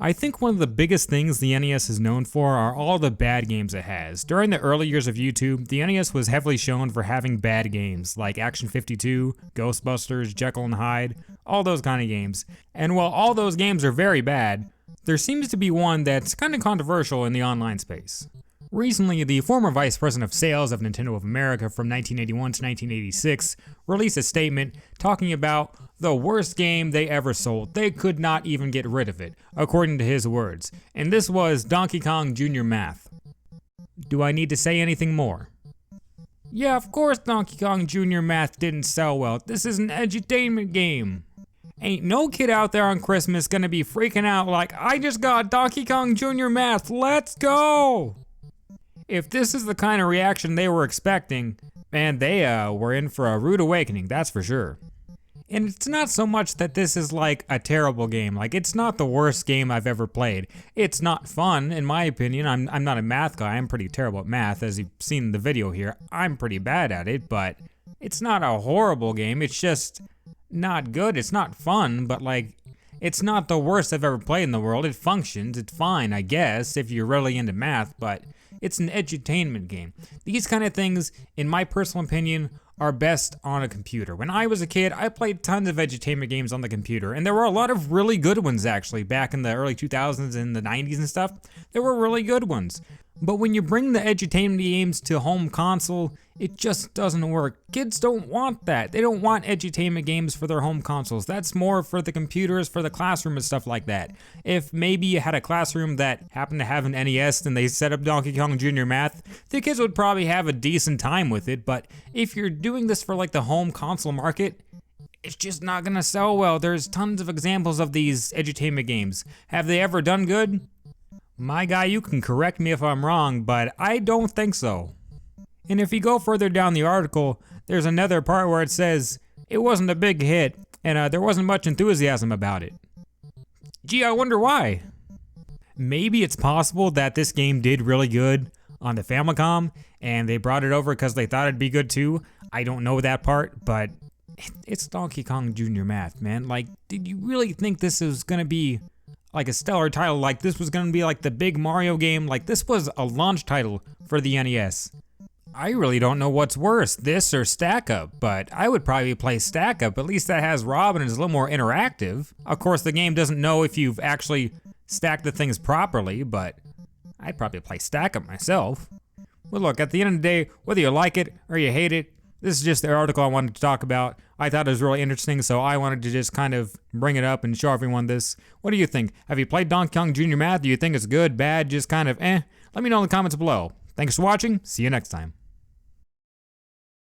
I think one of the biggest things the NES is known for are all the bad games it has. During the early years of YouTube, the NES was heavily shown for having bad games, like Action 52, Ghostbusters, Jekyll and Hyde, all those kind of games. And while all those games are very bad, there seems to be one that's kind of controversial in the online space. Recently, the former vice president of sales of Nintendo of America from 1981 to 1986 released a statement talking about the worst game they ever sold. They could not even get rid of it, according to his words. And this was Donkey Kong Jr. Math. Do I need to say anything more? Yeah, of course Donkey Kong Jr. Math didn't sell well. This is an edutainment game. Ain't no kid out there on Christmas gonna be freaking out like, I just got Donkey Kong Jr. Math, let's go! If this is the kind of reaction they were expecting, man, they were in for a rude awakening, that's for sure. And it's not so much that this is like a terrible game, like it's not the worst game I've ever played. It's not fun, in my opinion. I'm not a math guy, I'm pretty terrible at math, as you've seen in the video here. I'm pretty bad at it, but it's not a horrible game, it's just not good. It's not fun, but like, it's not the worst I've ever played in the world. It functions, it's fine, I guess, if you're really into math, but it's an edutainment game. These kind of things, in my personal opinion, are best on a computer. When I was a kid, I played tons of edutainment games on the computer, and there were a lot of really good ones actually, back in the early 2000s and the 90s and stuff. There were really good ones. But when you bring the edutainment games to home console, it just doesn't work. Kids don't want that. They don't want edutainment games for their home consoles. That's more for the computers, for the classroom and stuff like that. If maybe you had a classroom that happened to have an NES and they set up Donkey Kong Jr. Math, the kids would probably have a decent time with it, but if you're doing this for like the home console market, it's just not gonna sell well. There's tons of examples of these edutainment games. Have they ever done good? My guy, you can correct me if I'm wrong, but I don't think so. And if you go further down the article, there's another part where it says, it wasn't a big hit, and there wasn't much enthusiasm about it. Gee, I wonder why. Maybe it's possible that this game did really good on the Famicom, and they brought it over because they thought it'd be good too. I don't know that part, but it's Donkey Kong Jr. Math, man. Like, did you really think this was gonna be like a stellar title? Like this was gonna be like the big Mario game? Like this was a launch title for the NES. I really don't know what's worse, this or Stack Up, but I would probably play Stack Up. At least that has Robin and is a little more interactive. Of course, the game doesn't know if you've actually stacked the things properly, but I'd probably play Stack Up myself. Well look, at the end of the day, whether you like it or you hate it, this is just the article I wanted to talk about. I thought it was really interesting, so I wanted to just kind of bring it up and show everyone this. What do you think? Have you played Donkey Kong Jr. Math? Do you think it's good, bad, just kind of eh? Let me know in the comments below. Thanks for watching, see you next time.